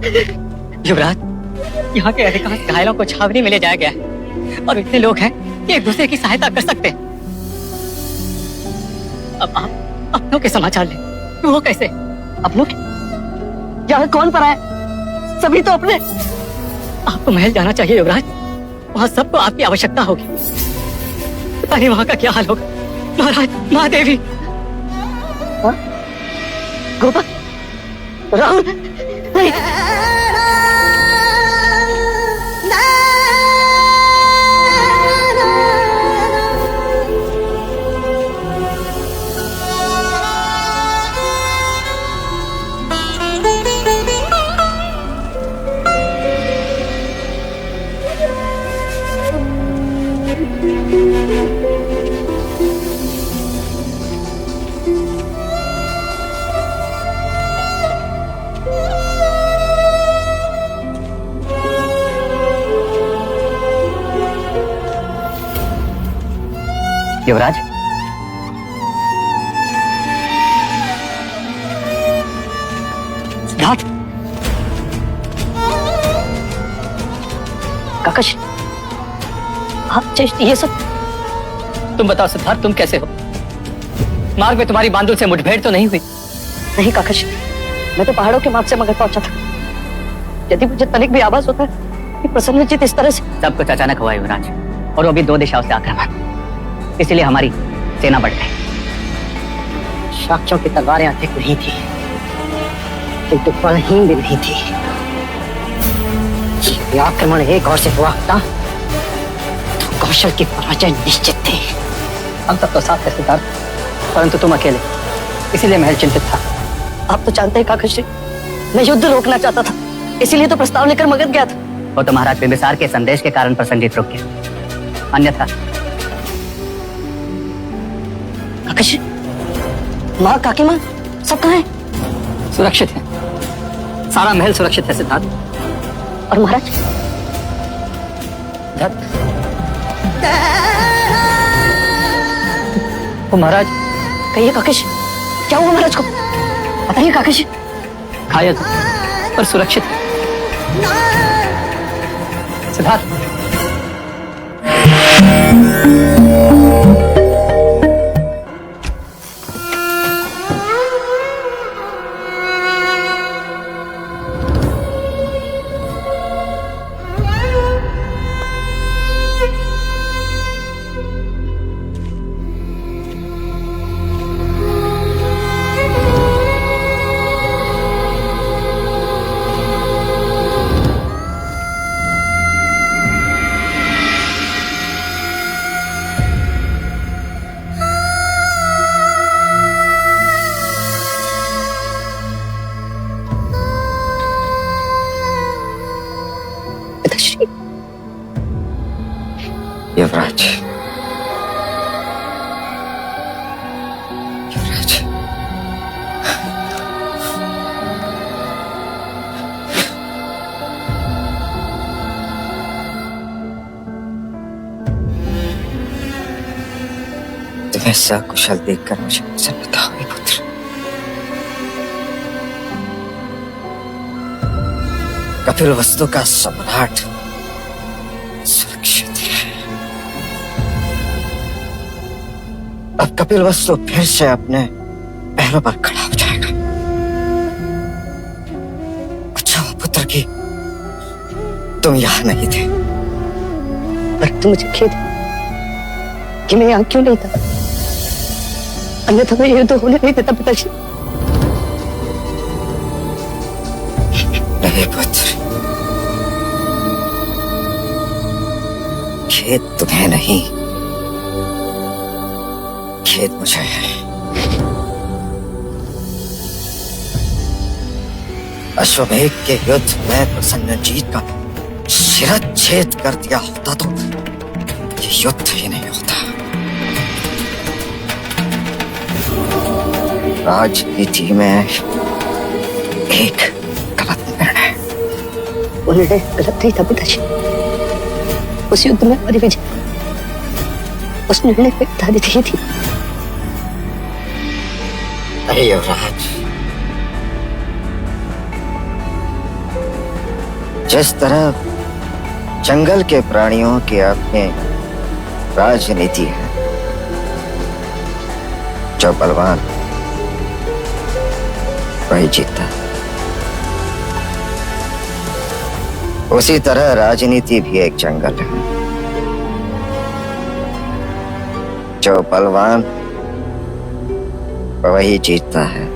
युवराज, यहाँ के अधिकांश घायलों को छावनी में ले जाया गया है और इतने लोग हैं कि एक दूसरे की सहायता कर सकते हैं। अब आप अपनों के समाचार लें। वो कैसे? अपनों के? यहाँ कौन पड़ा है? सभी तो अपने। आपको महल जाना चाहिए युवराज, वहाँ सबको आपकी आवश्यकता होगी। पता नहीं वहाँ का क्या हाल होगा। महाराज, महादेवी, गोपाल, राहुल, नहीं। युवराज, सिद्धार्थ, काकाश, आप ये सब? तुम बताओ सिद्धार्थ, तुम कैसे हो? मार्ग में तुम्हारी बांदुल से मुठभेड़ तो नहीं हुई? नहीं काकाश, मैं तो पहाड़ों के मार्ग से मगध पहुंचा था। यदि मुझे तनिक भी आभास होता है कि प्रसन्नजीत इस तरह से। सब कुछ अचानक हुआ युवराज, और वो भी 2 दिशाओं से आक्रमण, इसलिए हमारी सेना बढ़ गई। शाक्यों की तलवारें अधिक नहीं थी, किंतु बलहीन भी नहीं थी। यदि आक्रमण एक और से हुआ होता तो कौशल की पराजय निश्चित थी। हम सब तो साथ थे सिद्धार्थ, परंतु तुम अकेले, इसीलिए महल चिंतित था। आप तो जानते हैं काकाश जी, मैं युद्ध रोकना चाहता था, इसीलिए तो प्रस्ताव लेकर मगध गया था। वो तो महाराज बिंबिसार के संदेश के कारण प्रसन्नजीत रुक गया, अन्यथा। काकाश, माँ, काकी माँ, सब कहाँ हैं? सुरक्षित है, सारा महल सुरक्षित है सिद्धार्थ। और महाराज? वो महाराज, कहिए काकाश, क्या हुआ महाराज को? बताइए काकाश। घायल पर सुरक्षित है सिद्धार्थ। युवराज, युवराज, तुम्हें सकुशल देखकर मुझे प्रसन्नता हुई पुत्र। कपिलवस्तु का सम्राट सुरक्षित है। अब कपिलवस्तु फिर से अपने पैरों पर खड़ा हो जाएगा। अच्छा पुत्र की तुम यहां नहीं थे। पर मुझे खेद है कि मैं यहाँ क्यों नहीं था, अन्यथा मैं युद्ध होने नहीं देता पिताजी। नहीं पुत्र, खेद तुम्हें नहीं, खेद मुझे है। अश्वमेध के युद्ध में प्रसन्नजीत का शिरच्छेद कर दिया होता तो ये युद्ध ही नहीं होता। राजनीति में एक गलत निर्णय। वो निर्णय गलत नहीं था पिताजी। उस युद्ध में हमारी विजय उस निर्णय पे आधारित ही थी। अरे युवराज, जिस तरह जंगल के प्राणियों की अपनी राजनीति है, जो बलवान वही जीतता है, उसी तरह राजनीति भी एक जंगल है। जो बलवान वही जीतता है।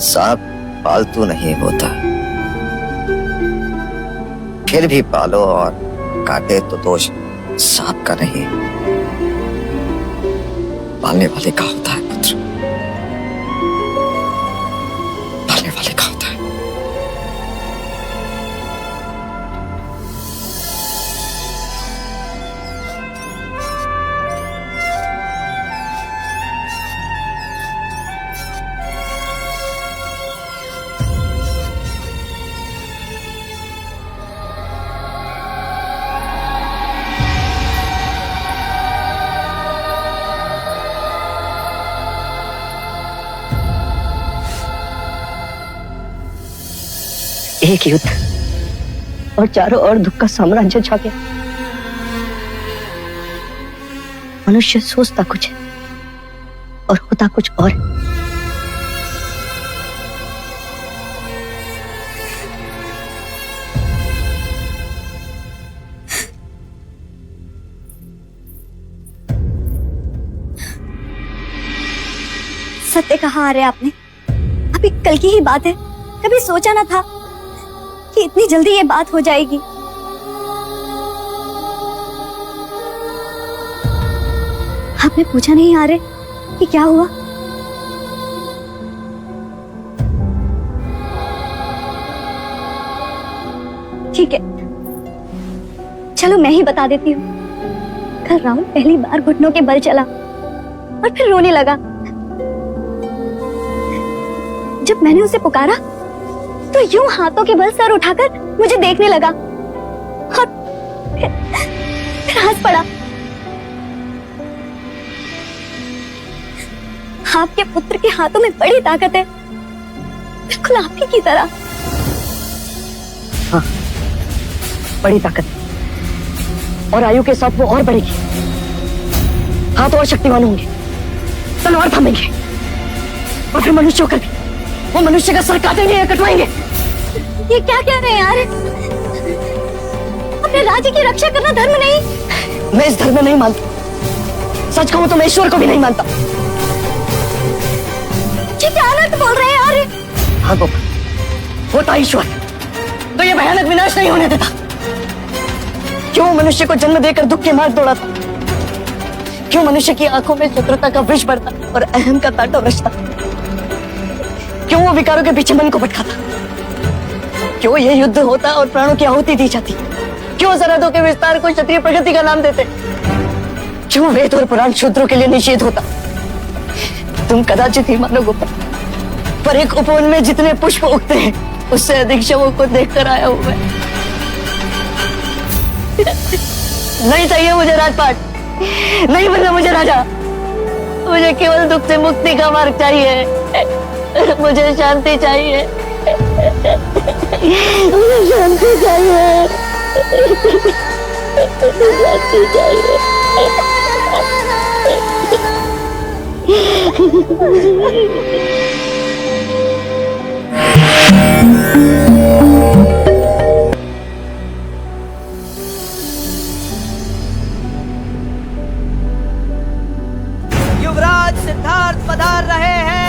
सांप पालतू नहीं होता, फिर भी पालो और काटे तो दोष सांप का नहीं, पालने वाले का होता है पुत्र, पालने वाले का होता है। एक युद्ध और चारों ओर दुख का साम्राज्य छा गया। मनुष्य सोचता कुछ है और होता कुछ और। सत्य कहा अरे आपने, अभी कल की ही बात है, कभी सोचा ना था कि इतनी जल्दी ये बात हो जाएगी। आपने पूछा नहीं आ रहे कि क्या हुआ? ठीक है, चलो मैं ही बता देती हूँ। कल राहुल पहली बार घुटनों के बल चला और फिर रोने लगा। जब मैंने उसे पुकारा तो यूं हाथों के बल सर उठाकर मुझे देखने लगा और फिर हंस पड़ा। आपके पुत्र के हाथों में बड़ी ताकत है, बिल्कुल आपकी की तरह। हाँ, बड़ी ताकत, और आयु के साथ वो और बढ़ेगी। हाथ और शक्तिमान होंगे, तलवार थामेंगे, और फिर मनुष्य होकर भी वो मनुष्य का सर काटेंगे या कटवाएंगे। ये क्या कह रहे हैं यार? अपने राज्य की रक्षा करना धर्म नहीं? मैं इस धर्म में नहीं मानता। सच कहूं तो मैं ईश्वर को भी नहीं मानता। ये क्या अनर्थ बोल रहे हैं यार? हाँ गोपाल, होता ईश्वर तो ये भयानक विनाश नहीं होने देता। क्यों मनुष्य को जन्म देकर दुख के मार्ग दौड़ाता? क्यों मनुष्य की आंखों में शत्रुता का विष बढ़ता और अहम का तांडव रचता? क्यों वो विकारों के पीछे मन को भटकाता? क्यों ये युद्ध होता और प्राणों की आहुति दी जाती? क्यों सरहदों के विस्तार को क्षत्रिय प्रगति का नाम देते? क्यों वेद और पुराण शूद्रों के लिए निषेध होता? तुम कदाचित ही मानो गोपाल, पर एक उपवन में जितने पुष्प उगते हैं उससे अधिक शवों को देखकर आया हूं मैं। नहीं चाहिए मुझे राजपाट, नहीं बनना मुझे राजा। मुझे केवल दुख से मुक्ति का मार्ग चाहिए। मुझे शांति चाहिए, मुझे शांति चाहिए, मुझे शांति चाहिए। युवराज सिद्धार्थ पधार रहे हैं।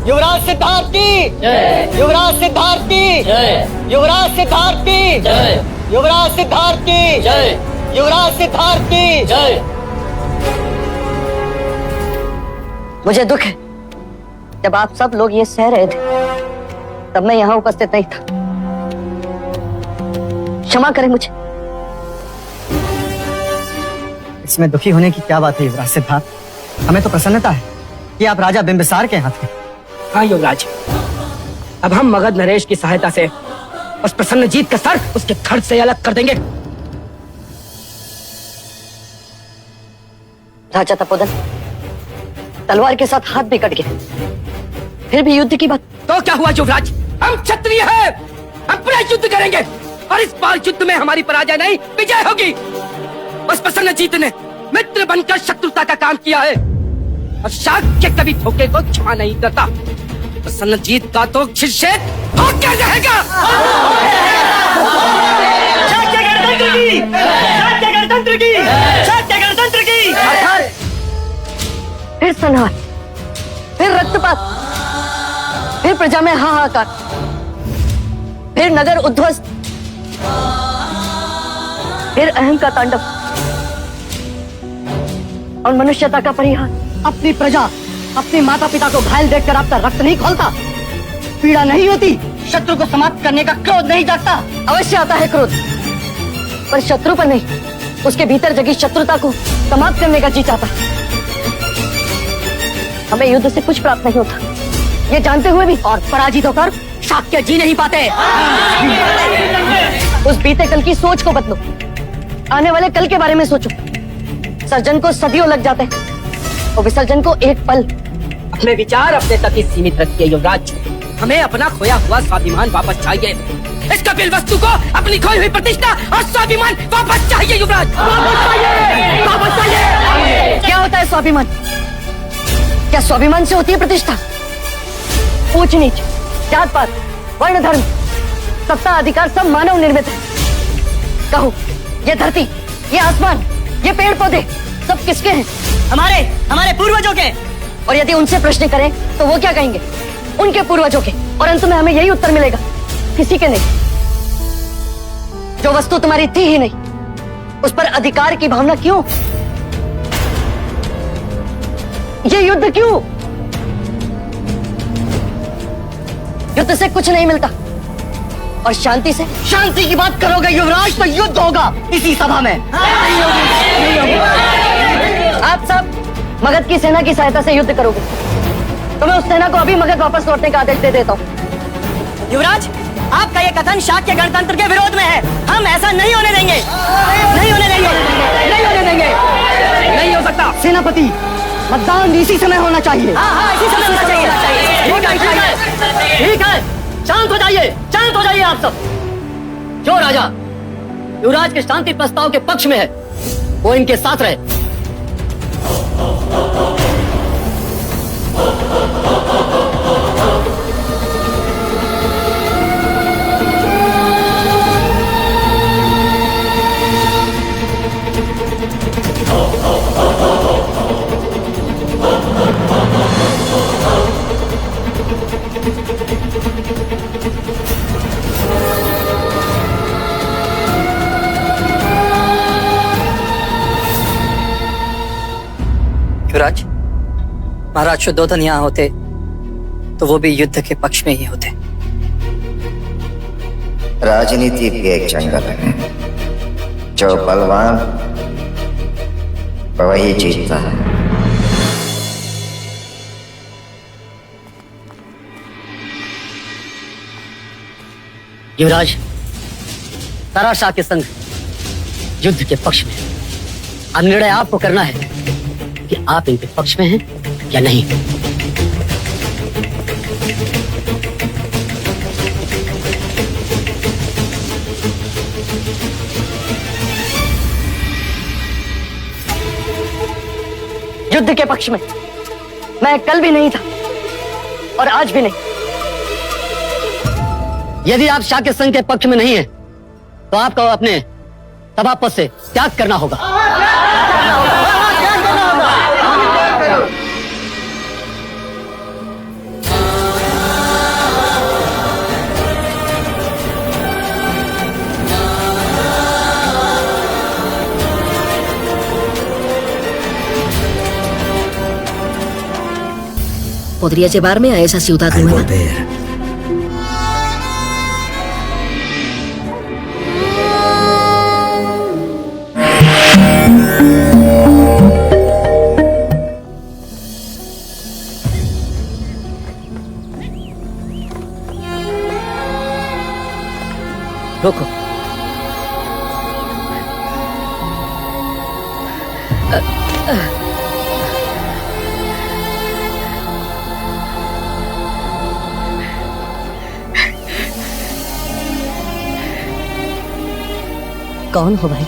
युवराज सिद्धार्थ की जय, युवराज सिद्धार्थ की जय, युवराज सिद्धार्थ की जय, युवराज सिद्धार्थ की जय, युवराज सिद्धार्थ की जय। मुझे दुख है, जब आप सब लोग ये सह रहे थे तब मैं यहाँ उपस्थित नहीं था। क्षमा करें मुझे। इसमें दुखी होने की क्या बात है युवराज सिद्धार्थ? हमें तो प्रसन्नता है कि आप राजा बिंबिसार के हाथ हैं। हाँ युवराज, अब हम मगध नरेश की सहायता से उस प्रसन्नजीत का सर उसके धड़ से अलग कर देंगे। राजा तपोधन, तलवार के साथ हाथ भी कट गए, फिर भी युद्ध की बात। तो क्या हुआ युवराज, हम क्षत्रिय हैं, हम पूरा युद्ध करेंगे और इस बार युद्ध में हमारी पराजय नहीं विजय होगी। बस प्रसन्नजीत ने मित्र बनकर शत्रुता का काम किया है और शाक्य कभी धोखे को क्षमा नहीं करता। प्रसन्नजीत का तो शिरछेद होकर रहेगा। शाक्य गणतंत्र की, शाक्य गणतंत्र की, शाक्य गणतंत्र की। फिर संहार, फिर रक्तपात, फिर प्रजा में हाहाकार, फिर नगर उद्ध्वस्त, फिर अहम का तांडव और मनुष्यता का परिहार। अपनी प्रजा, अपने माता पिता को घायल देखकर आपका रक्त नहीं खोलता, पीड़ा नहीं होती, शत्रु को समाप्त करने का क्रोध नहीं जागता। अवश्य आता है क्रोध, पर शत्रु पर नहीं, उसके भीतर जगी शत्रुता को समाप्त करने का जी चाहता है। हमें युद्ध से कुछ प्राप्त नहीं होता, ये जानते हुए भी, और पराजित होकर शाक्य जी नहीं पाते। उस बीते कल की सोच को बदलो, आने वाले कल के बारे में सोचो। सर्जन को सदियों लग जाते हैं और विसर्जन को एक पल। अपने विचार अपने तक ही सीमित रखिए युवराज, हमें अपना खोया हुआ स्वाभिमान वापस चाहिए। इस कपिल वस्तु को अपनी खोई हुई प्रतिष्ठा और स्वाभिमान वापस चाहिए युवराज, वापस चाहिए, वापस चाहिए। क्या होता है स्वाभिमान? क्या स्वाभिमान से होती है प्रतिष्ठा? ऊंच नीच, जात पात, वर्ण धर्म, सत्ता अधिकार सब मानव निर्मित है। कहो, ये धरती, ये आसमान, ये पेड़ पौधे सब किसके हैं? हमारे, हमारे पूर्वजों के। और यदि उनसे प्रश्न करें तो वो क्या कहेंगे? उनके पूर्वजों के। और अंत में हमें यही उत्तर मिलेगा, किसी के नहीं। जो वस्तु तुम्हारी थी ही नहीं, उस पर अधिकार की भावना क्यों? ये युद्ध क्यों? युद्ध से कुछ नहीं मिलता, और शांति से? शांति की बात करोगे युवराज तो युद्ध होगा इसी सभा में। नहीं होगी। आप सब मगध की सेना की सहायता से युद्ध करोगे, तो मैं उस सेना को अभी मगध वापस लौटने का आदेश दे देता हूँ। युवराज, आपका ये कथन शाक्य गणतंत्र के विरोध में है। हम ऐसा नहीं होने देंगे, नहीं होने देंगे, नहीं होने देंगे। नहीं हो सकता। सेनापति, मतदान इसी समय होना चाहिए। हाँ, इसी समय होना चाहिए। ठीक है, शांत हो जाइए, शांत हो जाइए आप सब। जो राजा युवराज के शांति प्रस्ताव के पक्ष में है, वो इनके साथ रहे। युवराज, महाराज शुद्धोधन यहाँ होते तो वो भी युद्ध के पक्ष में ही होते। राजनीति भी एक जंगल है, जो बलवान वही जीतता है। युवराज, तारा शाह के संग युद्ध के पक्ष में। अब निर्णय आपको करना है कि आप इनके पक्ष में हैं या नहीं। युद्ध के पक्ष में मैं कल भी नहीं था और आज भी नहीं। यदि आप शाक्य संघ के पक्ष में नहीं है, तो आपको अपने सभापद से त्याग करना होगा। Podría llevarme a esa ciudad Al nueva. volver, रोको। कौन हो भाई?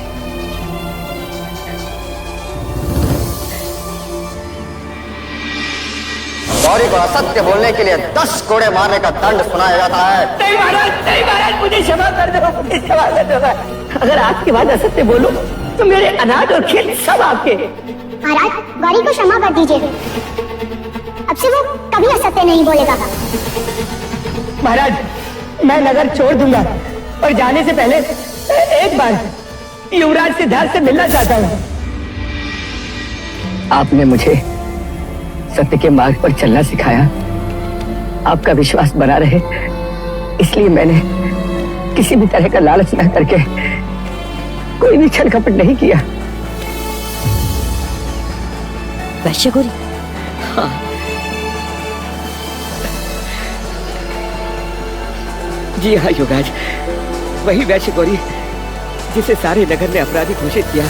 गौरी को असत्य बोलने के लिए 10 कोड़े मारने का दंड सुनाया जाता है। नहीं महाराज, मुझे क्षमा कर दो, मुझे क्षमा कर दो। अगर आपके बाद असत्य बोलो तो मेरे अनाज और खेत सब आपके। महाराज, गौरी को क्षमा कर दीजिए। अब से वो कभी असत्य नहीं बोलेगा। महाराज, मैं नगर छोड़ दूंगा और जाने से पहले एक बार युवराज सिद्धार्थ से मिलना चाहता हूँ। आपने मुझे सत्य के मार्ग पर चलना सिखाया। आपका विश्वास बना रहे, इसलिए मैंने किसी भी तरह का लालच न करके कोई भी छल कपट नहीं किया। वैश्य गौरी? हाँ। जी हाँ युवराज, वही वैश्य गौरी जिसे सारे नगर ने अपराधी घोषित किया,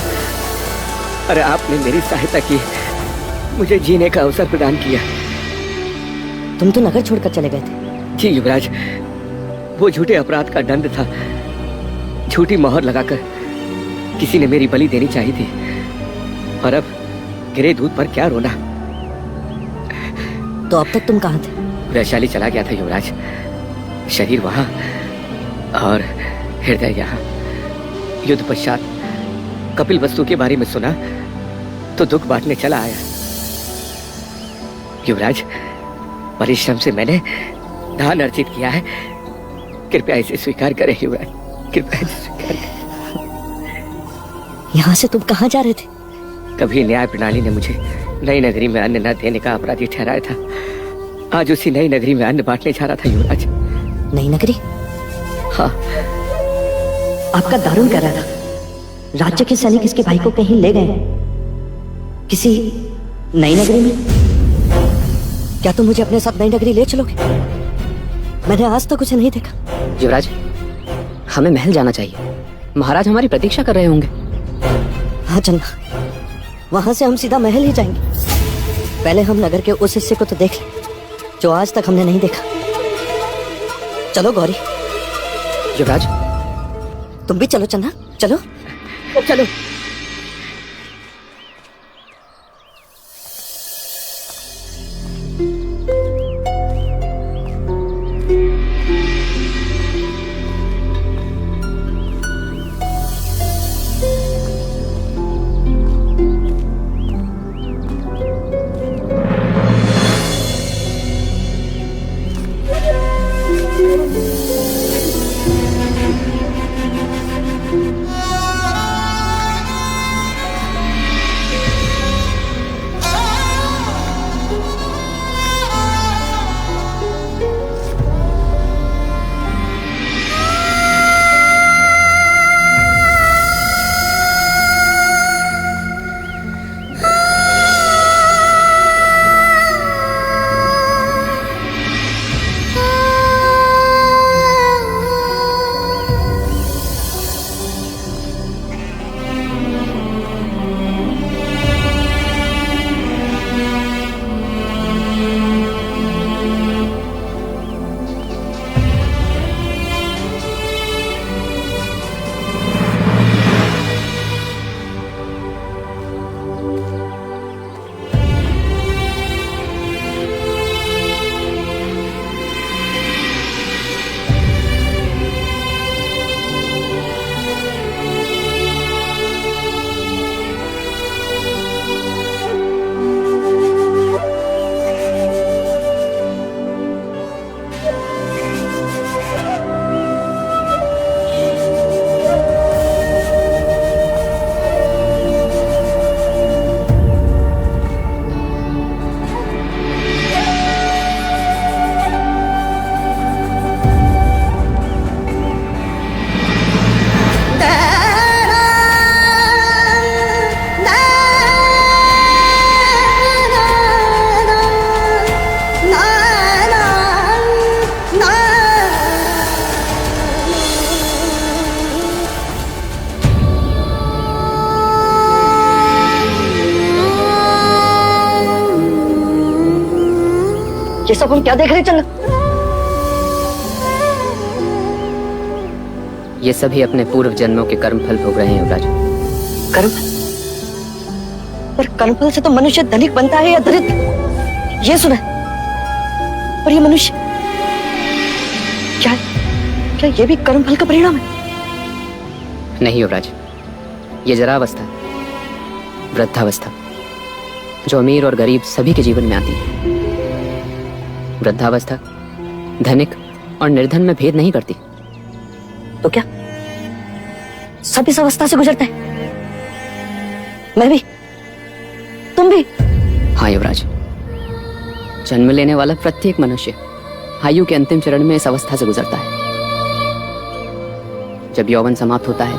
और आपने मेरी सहायता की, मुझे जीने का अवसर प्रदान किया। तुम तो नगर छोड़कर चले गए थे। जी युवराज, वो झूठे अपराध का दंड था। झूठी मोहर लगाकर किसी ने मेरी बलि देनी चाहिए थी, और अब गिरे दूध पर क्या रोना। तो अब तक तुम कहाँ थे? वैशाली चला गया था युवराज। शरीर वहां और हृदय यहाँ। युद्ध पश्चात कपिल वस्तु के बारे में सुना तो दुख बांटने चला आया। युवराज, परिश्रम से मैंने धन अर्जित किया है, कृपया इसे स्वीकार करें युवराज, कृपया इसे स्वीकार करें। यहाँ से तुम कहाँ जा रहे थे? कभी न्याय प्रणाली ने मुझे नई नगरी में अन्न न देने का अपराधी ठहराया था। आज उसी नई नगरी में अन्न बांटने जा रहा था युवराज। नई नगरी? हाँ। आपका दारुण कर रहा था। राज्य के सैनिक इसके भाई को कहीं ले गए, किसी नई नगरी में। क्या तुम मुझे अपने साथ नई नगरी ले चलोगे? मैंने आज तक उसे नहीं देखा। युवराज, हमें महल जाना चाहिए। महाराज हमारी प्रतीक्षा कर रहे होंगे। हाँ चलना, वहां से हम सीधा महल ही जाएंगे। पहले हम नगर के उस हिस्से को तो देख लें जो आज तक हमने नहीं देखा। चलो गौरी। युवराज, तुम भी चलो। चलना, चलो चलो। ये सब हम क्या देख रहे? चल। ये सभी अपने पूर्व जन्मों के कर्म फल भोग रहे हैं युवराज। कर्मफल? पर कर्मफल से तो मनुष्य धनिक बनता है या दरिद्र, ये सुना है। पर ये मनुष्य क्या क्या ये भी कर्मफल का परिणाम है? नहीं युवराज, ये जरावस्था, वृद्धावस्था, जो अमीर और गरीब सभी के जीवन में आती है। वृद्धावस्था धनिक और निर्धन में भेद नहीं करती। तो क्या सब इस अवस्था से गुजरते हैं? मैं भी, तुम भी? हाँ युवराज, जन्म लेने वाला प्रत्येक मनुष्य आयु के अंतिम चरण में इस अवस्था से गुजरता है। जब यौवन समाप्त होता है,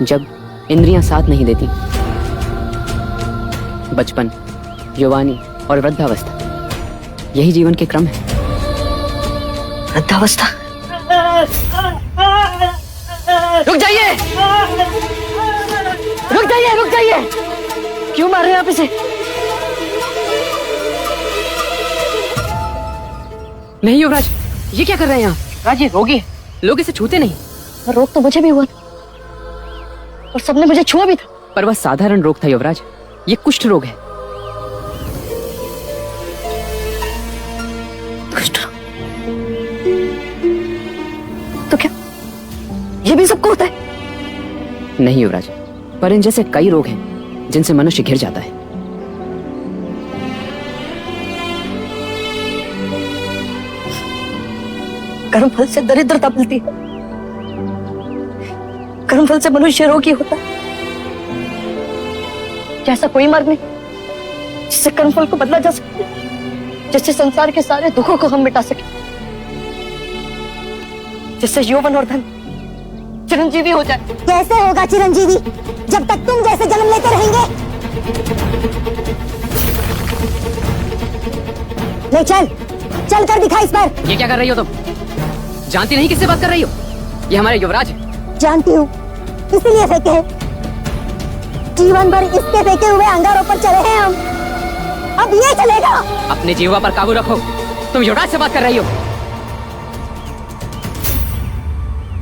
जब इंद्रियां साथ नहीं देती, बचपन, युवानी और वृद्धावस्था, यही जीवन के क्रम है। वृद्धावस्था? रुक जाइए, रुक जाइए, रुक जाइए! क्यों मार रहे हैं आप इसे? नहीं युवराज, ये क्या कर रहे हैं आप? राज ये रोगी है। लोग इसे छूते नहीं। रोग तो मुझे भी हुआ था और सबने मुझे छुआ भी था। पर वह साधारण रोग था युवराज, ये कुष्ठ रोग है। कुष्ठ रोग? तो क्या ये भी सबको होता है? नहीं युवराज, पर इन जैसे कई रोग हैं जिनसे मनुष्य घिर जाता है। कर्मफल से दरिद्रता मिलती है, कर्मफल से मनुष्य रोगी होता है। क्या ऐसा कोई मार्ग नहीं जिससे कर्मफल को बदला जा सके, जिससे संसार के सारे दुखों को हम मिटा सके, जिससे यौवन और धन चिरंजीवी हो जाए? कैसे होगा चिरंजीवी जब तक तुम जैसे जन्म लेते रहेंगे? ले चल, चल कर दिखा इस पर। ये क्या कर रही हो तुम? जानती नहीं किससे बात कर रही हो? ये हमारे युवराज है। जानती हूँ, इसीलिए फेंके हैं। जीवन भर इसके फेंके हुए अंगारों पर चले हैं हम, अब ये चलेगा? अपने जीवा पर काबू रखो, तुम युवराज से बात कर रही हो।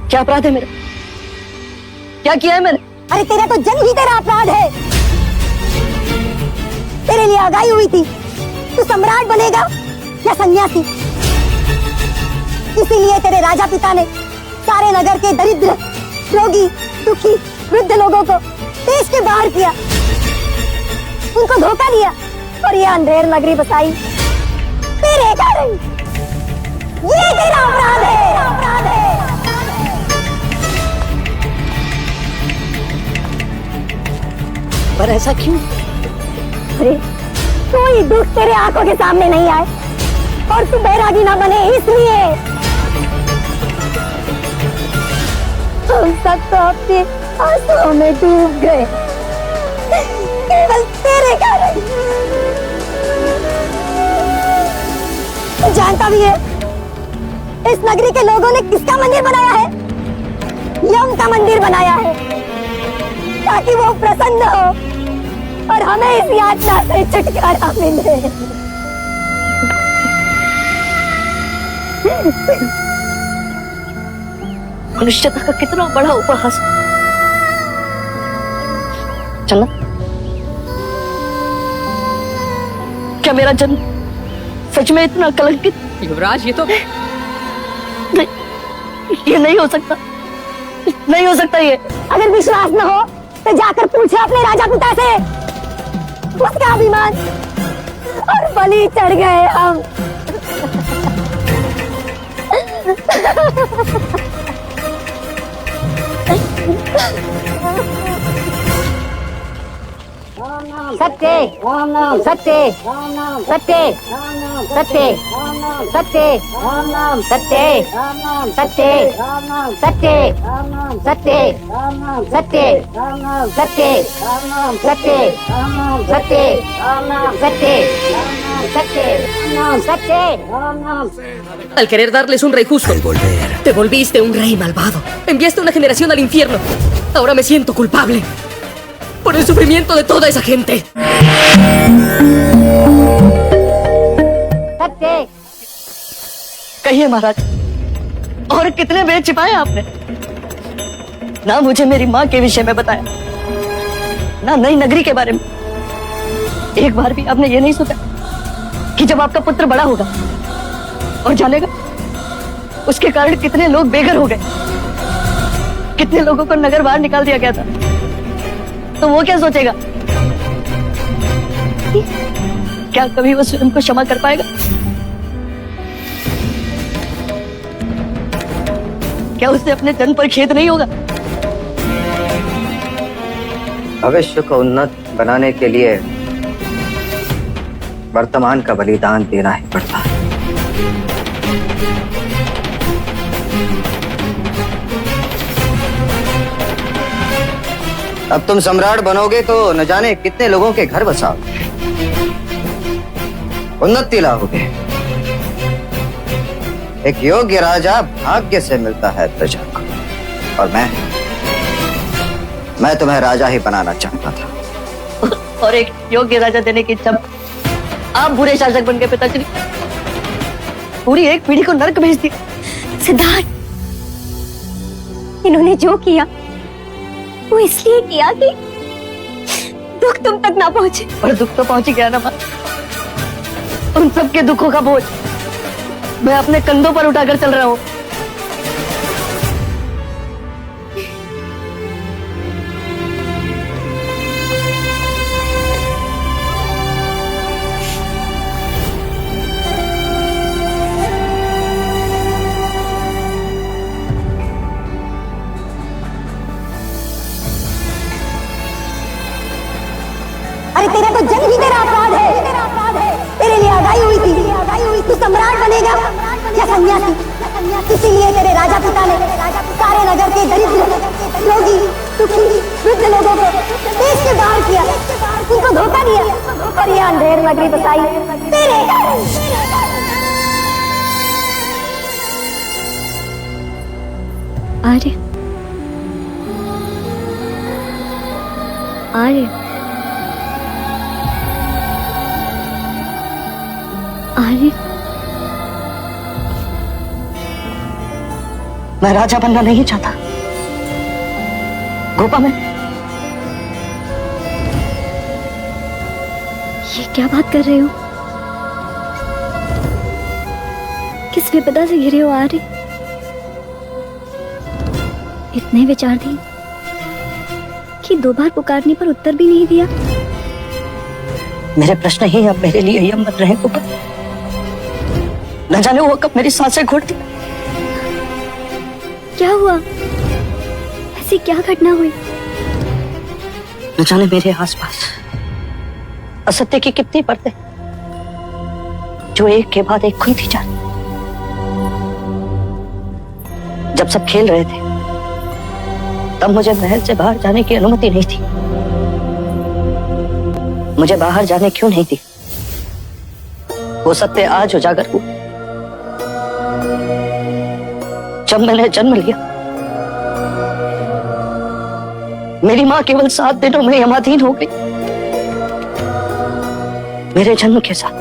क्या अपराध है मेरा? क्या किया है मैंने? अरे तेरा तो जन्म ही तेरा अपराध है। तेरे लिए आगाही हुई थी, तू सम्राट बनेगा या सन्यासी। इसीलिए तेरे राजा पिता ने सारे नगर के दरिद्र, रोगी, दुखी, वृद्ध लोगों को देश के बाहर किया, उनको धोखा दिया और ये अंधेर नगरी बसाई तेरे कारण। ये तेरा अपराध है, अपराध है। पर ऐसा क्यों? अरे कोई दुख तेरे आंखों के सामने नहीं आए और तू बैरागी ना बने, इसलिए हम सब तो अपने आंसुओं में डूब गए केवल तेरे कारण। तू जानता भी है इस नगरी के लोगों ने किसका मंदिर बनाया है? यम का मंदिर बनाया है, ताकि वो प्रसन्न हो और हमें इस यातना से छुटकारा मिले। मनुष्यता का कितना बड़ा उपहास। चलना, क्या मेरा जन्म सच में इतना कलंकित? युवराज ये तो नहीं, ये नहीं हो सकता, नहीं हो सकता ये। अगर विश्वास न हो तो जाकर पूछो अपने राजा पिता से। उसका अभिमान और बलि चढ़ गए हम। सत्य, सत्य, सत्य, सत्य, सत्य, सत्य, सत्य, सत्य, सत्य, सत्य, सत्य, सत्य, सत्य, सत्य, सत्य, Al querer darles un rey justo, te volviste un rey malvado. Enviaste una generación al infierno. Ahora me siento culpable por el sufrimiento de toda esa gente. सत्य। कहिए महाराज, और कितने भेद छिपाए आपने। ना मुझे मेरी माँ के विषय में बताया, ना नई नगरी के बारे में। एक बार भी आपने ये नहीं सोचा कि जब आपका पुत्र बड़ा होगा और जानेगा उसके कारण कितने लोग बेघर हो गए, कितने लोगों को नगर बाहर निकाल दिया गया था, तो वो क्या सोचेगा? क्या कभी वो स्वयं को क्षमा कर पाएगा? क्या उसे अपने जन्म पर खेद नहीं होगा? भविष्य को उन्नत बनाने के लिए वर्तमान का बलिदान देना ही पड़ता है। अब तुम सम्राट बनोगे तो न जाने कितने लोगों के घर बसाओगे, उन्नति लाओगे। एक योग्य राजा भाग्य से मिलता है प्रजा को, और मैं तुम्हें राजा ही बनाना चाहता था। और एक योग्य राजा देने की इच्छा आप बुरे शासक बन गए पिताश्री। पूरी एक पीढ़ी को नर्क भेज दिया। सिद्धार्थ, इन्होंने जो किया वो इसलिए किया कि दुख तुम तक ना पहुंचे। और दुख तो पहुंच ही गया ना मां। उन सबके दुखों का बोझ मैं अपने कंधों पर उठाकर चल रहा हूं। अरे तेरा तो जन्म ही तेरा अपराध है। तेरे लिए आगाई हुई थी, तू सम्राट बनेगा या सन्यासी। इसीलिए तेरे राजा पिता ने सारे नगर के दरिद्र, रोगी, दुखी, वृद्ध लोगों को देश से बाहर किया, उनको धोखा दिया और ये अंधेर नगरी बसाई तेरे कारण। आर्य, आर्य, आर्य, मैं राजा बनना नहीं चाहता गोपा। मैं ये क्या बात कर रहे हो? किस विपदा से घिरे हो आर्य? इतने विचार दिए कि 2 बार पुकारने पर उत्तर भी नहीं दिया। मेरे प्रश्न ही अब मेरे लिए यम बन रहे गोपा। न जाने वो कब मेरी सांसें घोट दी। क्या हुआ? ऐसी क्या घटना हुई? न जाने मेरे आसपास असत्य की कितनी परतें जो एक के बाद एक खुलती जा रही। जब सब खेल रहे थे तब मुझे महल से बाहर जाने की अनुमति नहीं थी। मुझे बाहर जाने क्यों नहीं दी? वो सत्य आज उजागर हुआ जब मैंने जन्म लिया। मेरी मां केवल 7 दिनों में यमाधीन हो गई। मेरे जन्म के साथ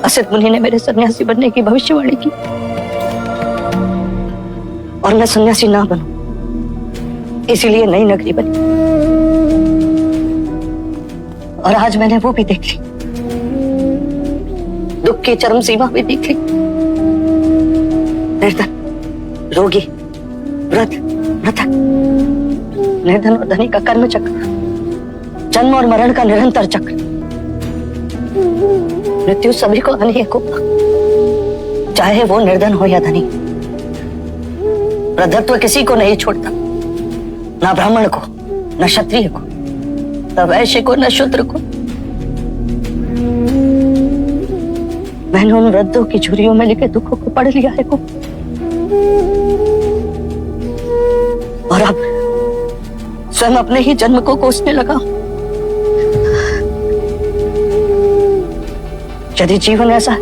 असित मुनि ने मेरे सन्यासी बनने की भविष्यवाणी की और मैं सन्यासी ना बनूं, इसीलिए नई नगरी बनी। और आज मैंने वो भी देख ली, दुख की चरम सीमा भी देख ली। निर्धन, रोगी, वृद्ध, मृतक, निर्धन और धनी का कर्म चक्र, जन्म और मरण का निरंतर चक्र। मृत्यु सभी को आनी है गोपा, चाहे वो निर्धन हो या धनी। वृद्धत्व किसी को नहीं छोड़ता, ना ब्राह्मण को, न क्षत्रिय को, न वैश्य को, न शूद्र को। मैंने उन वृद्धों की झुर्रियों में लिखे दुखों को पढ़ लिया है को। और अब स्वयं अपने ही जन्म को कोसने लगा। यदि जीवन ऐसा है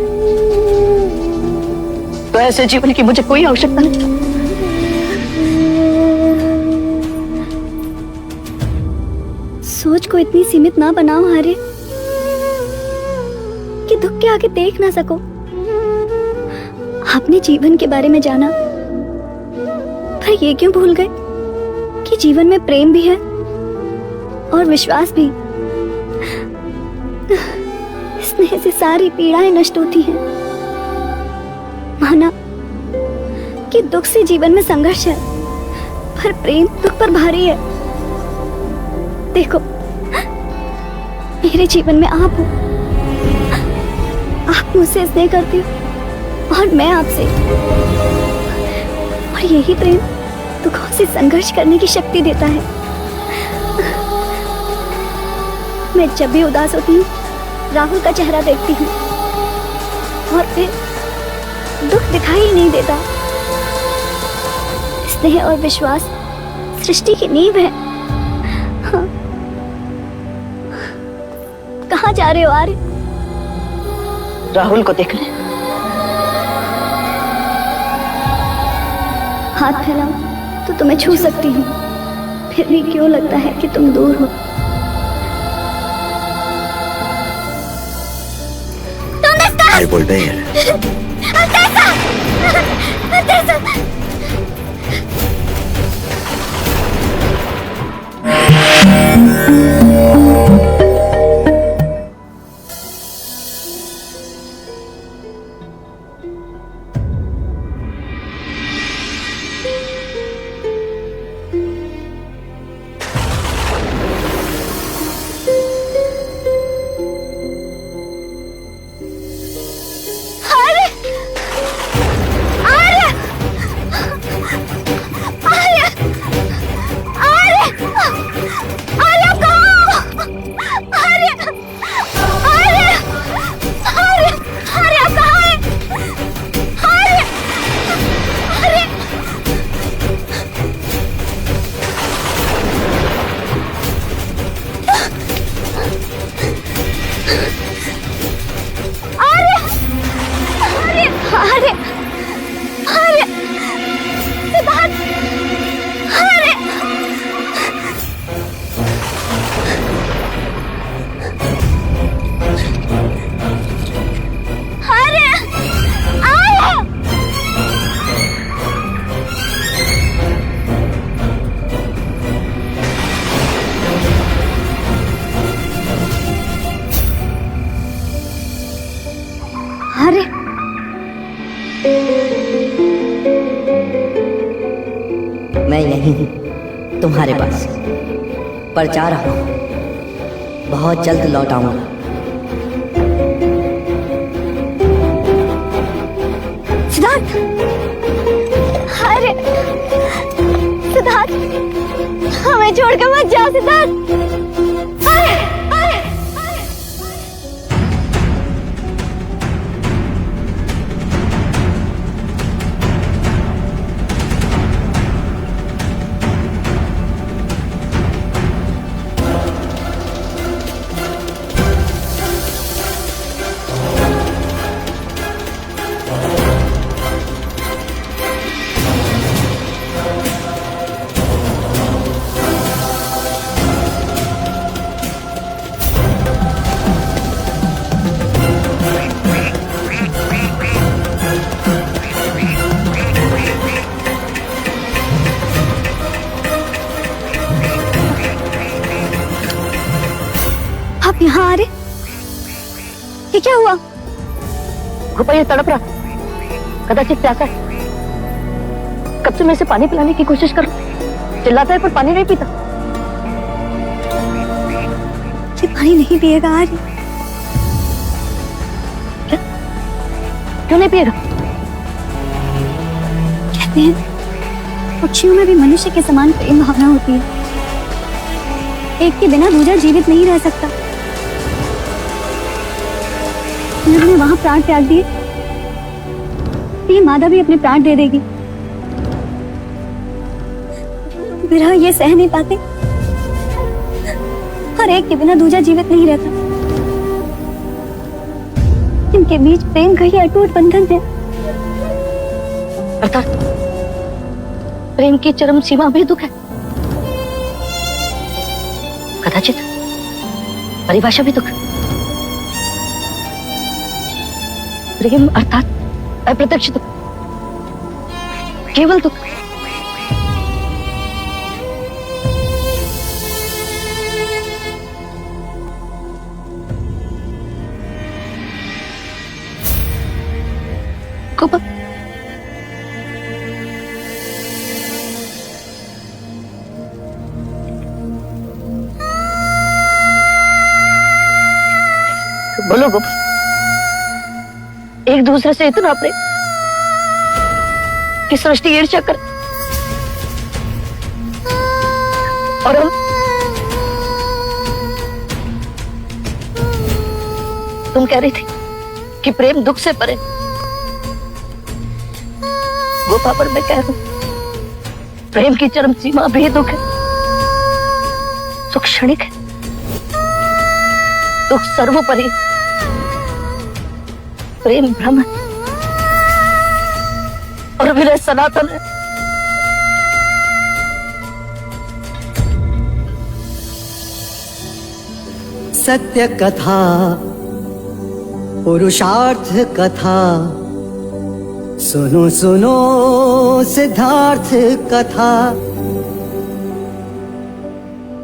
तो ऐसे जीवन की मुझे कोई आवश्यकता नहीं। सोच को इतनी सीमित ना बनाओ आर्य कि दुख के आगे देख ना सको। आपने जीवन के बारे में जाना, पर ये क्यों भूल गए कि जीवन में प्रेम भी है और विश्वास भी। स्नेह से सारी पीड़ाएं नष्ट होती हैं। माना कि दुख से जीवन में संघर्ष है, पर प्रेम दुख पर भारी है। देखो, मेरे जीवन में आप हो, आप मुझसे स्नेह करते हो और मैं आपसे, और यही प्रेम दुखों से संघर्ष करने की शक्ति देता है। मैं जब भी उदास होती हूँ, राहुल का चेहरा देखती हूँ और फिर दुख दिखाई ही नहीं देता। स्नेह और विश्वास सृष्टि की नींव है। हाँ। कहाँ जा रहे हो आर्य? राहुल को देखने। हाथ फैलाओ तो तुम्हें छू सकती हूँ, फिर भी क्यों लगता है कि तुम दूर हो? I volver. मैं यहीं हूँ तुम्हारे पास, पर जा रहा हूँ, बहुत जल्द लौट आऊंगा। सिद्धार्थ, अरे सिद्धार्थ, हमें छोड़कर मत जाओ सिद्धार्थ। अरे अरे आप यहाँ आ रहे? ये क्या हुआ? रुपया तड़प रहा, कदाचित प्यासा है। कब से मैं इसे पानी पिलाने की कोशिश कर रहा हूं, चिल्लाता है पर पानी नहीं पीता। ये पानी नहीं पिएगा आर्य। क्यों नहीं पिएगा? कहते हैं पक्षियों में भी मनुष्य के समान प्रेम भावना होती है। एक के बिना दूसरा जीवित नहीं रह सकता। उन्होंने वहां प्राण त्याग दिए, ये मादा भी अपने प्राण दे देगी। विरह ये सह नहीं पाते, हर एक के बिना दूसरा जीवित नहीं रहता। इनके बीच प्रेम का ही अटूट बंधन है। अर्थात प्रेम की चरम सीमा भी दुख है, कदाचित परिभाषा भी दुख। प्रेम अर्थात अप्रत्यक्ष दुख। केवल दुख। गोपा, बोलो गोपा, एक दूसरे से इतना प्रेम कि सृष्टि ईर्ष्या कर, और हम तुम कह रही थी कि प्रेम दुख से परे। गोपा, पर मैं कह रहा हूं प्रेम की चरम सीमा भी दुख है। सुख क्षणिक है, दुख सर्वोपरि, प्रेम भ्रम है और विरह सनातन है। सत्य कथा, पुरुषार्थ कथा, सुनो सुनो सिद्धार्थ कथा।